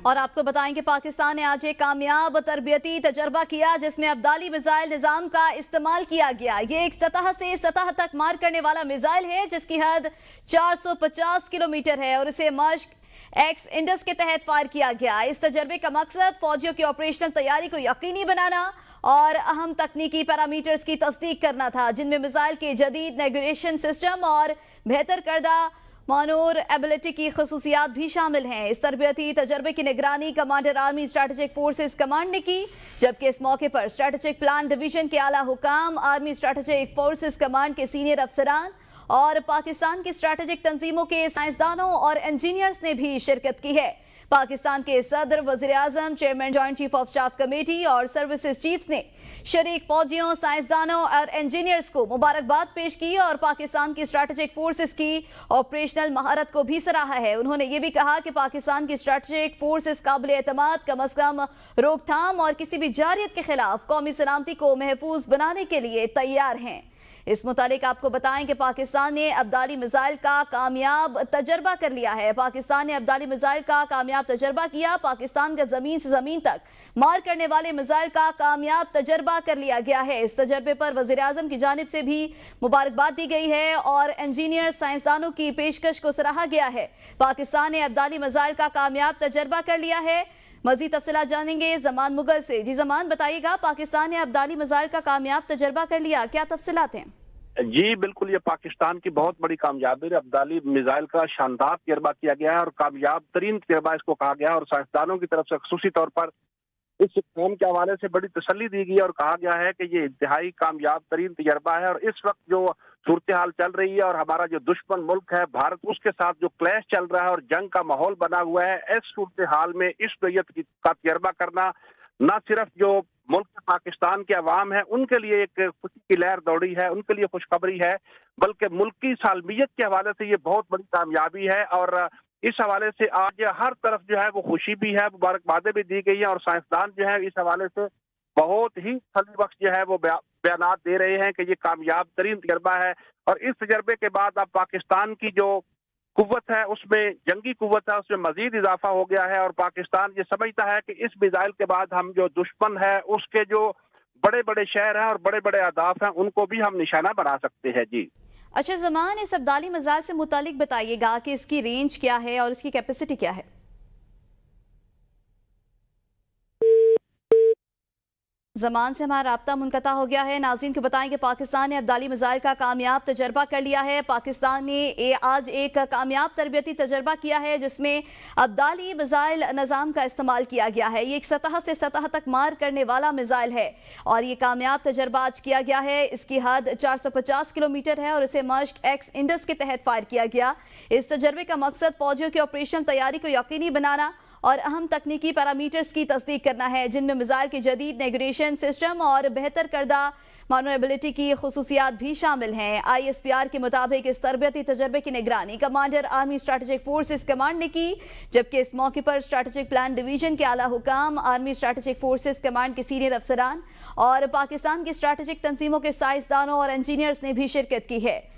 اور آپ کو بتائیں کہ پاکستان نے آج ایک کامیاب تربیتی تجربہ کیا جس میں ابدالی میزائل نظام کا استعمال کیا گیا۔ یہ ایک سطح سے سطح تک مار کرنے والا میزائل ہے جس کی حد 450 کلومیٹر ہے اور اسے مشق ایکس انڈس کے تحت فائر کیا گیا۔ اس تجربے کا مقصد فوجیوں کی آپریشنل تیاری کو یقینی بنانا اور اہم تکنیکی پیرامیٹرز کی تصدیق کرنا تھا، جن میں میزائل کے جدید نیویگیشن سسٹم اور بہتر کردہ مانورایبلٹی کی خصوصیات بھی شامل ہیں۔ اس تربیتی تجربے کی نگرانی commander army strategic forces command نے کی، جبکہ اس موقع پر اسٹریٹجک پلان ڈویژن کے اعلیٰ حکام، آرمی اسٹریٹجک فورسز کمانڈ کے سینئر افسران اور پاکستان کی اسٹریٹجک تنظیموں کے سائنسدانوں اور انجینئرز نے بھی شرکت کی ہے۔ پاکستان کے صدر، وزیر اعظم، chairman joint chief of staff committee اور سروسز چیفز نے شریک فوجیوں، سائنسدانوں اور انجینئرز کو مبارکباد پیش کی اور پاکستان کی اسٹریٹجک فورسز کی آپریشنل مہارت کو بھی سراہا ہے۔ انہوں نے یہ بھی کہا کہ پاکستان کی اسٹریٹجک فورسز قابل اعتماد، کم از کم روک تھام اور کسی بھی جارحیت کے خلاف قومی سلامتی کو محفوظ بنانے کے لیے تیار ہیں۔ اس متعلق آپ کو بتائیں کہ پاکستان نے ابدالی میزائل کا کامیاب تجربہ کر لیا ہے۔ پاکستان نے ابدالی میزائل کا کامیاب تجربہ کیا۔ پاکستان کا زمین سے زمین تک مار کرنے والے میزائل کا کامیاب تجربہ کر لیا گیا ہے۔ اس تجربے پر وزیر اعظم کی جانب سے بھی مبارکباد دی گئی ہے اور انجینئر سائنسدانوں کی پیشکش کو سراہا گیا ہے۔ پاکستان نے ابدالی میزائل کا کامیاب تجربہ کر لیا ہے۔ مزید تفصیلات جانیں گے زمان مغل سے۔ جی زمان، بتائیے گا، پاکستان نے ابدالی میزائل کا کامیاب تجربہ کر لیا، کیا تفصیلات ہیں؟ جی بالکل، یہ پاکستان کی بہت بڑی کامیابی ہے۔ ابدالی میزائل کا شاندار تجربہ کیا گیا ہے اور کامیاب ترین تجربہ اس کو کہا گیا ہے اور سائنسدانوں کی طرف سے خصوصی طور پر اس کام کے حوالے سے بڑی تسلی دی گئی اور کہا گیا ہے کہ یہ انتہائی کامیاب ترین تجربہ ہے۔ اور اس وقت جو صورتحال چل رہی ہے اور ہمارا جو دشمن ملک ہے بھارت، اس کے ساتھ جو کلیش چل رہا ہے اور جنگ کا ماحول بنا ہوا ہے، اس صورتحال میں اس نوعیت کا تجربہ کرنا نہ صرف جو ملک پاکستان کے عوام ہیں ان کے لیے ایک خوشی کی لہر دوڑی ہے، ان کے لیے خوشخبری ہے، بلکہ ملکی سالمیت کے حوالے سے یہ بہت بڑی کامیابی ہے۔ اور اس حوالے سے آج ہر طرف جو ہے وہ خوشی بھی ہے، مبارکبادیں بھی دی گئی ہیں اور سائنسدان جو ہے اس حوالے سے بہت ہی تسلی بخش جو ہے وہ بیانات دے رہے ہیں کہ یہ کامیاب ترین تجربہ ہے۔ اور اس تجربے کے بعد اب پاکستان کی جو قوت ہے، اس میں جنگی قوت ہے، اس میں مزید اضافہ ہو گیا ہے اور پاکستان یہ سمجھتا ہے کہ اس میزائل کے بعد ہم جو دشمن ہے اس کے جو بڑے بڑے شہر ہیں اور بڑے بڑے اہداف ہیں ان کو بھی ہم نشانہ بنا سکتے ہیں۔ جی اچھا زمان، اس ابدالی میزائل سے متعلق بتائیے گا کہ اس کی رینج کیا ہے اور اس کی کیپیسٹی کیا ہے؟ زمان سے ہمارا رابطہ منقطع ہو گیا ہے۔ ناظرین کو بتائیں کہ پاکستان نے ابدالی میزائل کا کامیاب تجربہ کر لیا ہے۔ پاکستان نے آج ایک کامیاب تربیتی تجربہ کیا ہے جس میں ابدالی میزائل نظام کا استعمال کیا گیا ہے۔ یہ ایک سطح سے سطح تک مار کرنے والا میزائل ہے اور یہ کامیاب تجربہ آج کیا گیا ہے۔ اس کی حد 450 کلومیٹر ہے اور اسے مشق ایکس انڈس کے تحت فائر کیا گیا۔ اس تجربے کا مقصد فوجیوں کی آپریشن تیاری کو یقینی بنانا اور اہم تکنیکی پیرامیٹرز کی تصدیق کرنا ہے، جن میں میزائل کے جدید نیویگیشن سسٹم اور بہتر کردہ مانورایبلٹی کی خصوصیات بھی شامل ہیں۔ آئی ایس پی آر کے مطابق اس تربیتی تجربے کی نگرانی commander army strategic forces command نے کی، جبکہ اس موقع پر اسٹریٹجک پلان ڈویژن کے اعلیٰ حکام، آرمی اسٹریٹجک فورسز کمانڈ کے سینئر افسران اور پاکستان کی اسٹریٹجک تنظیموں کے سائنسدانوں اور انجینئرز نے بھی شرکت کی ہے۔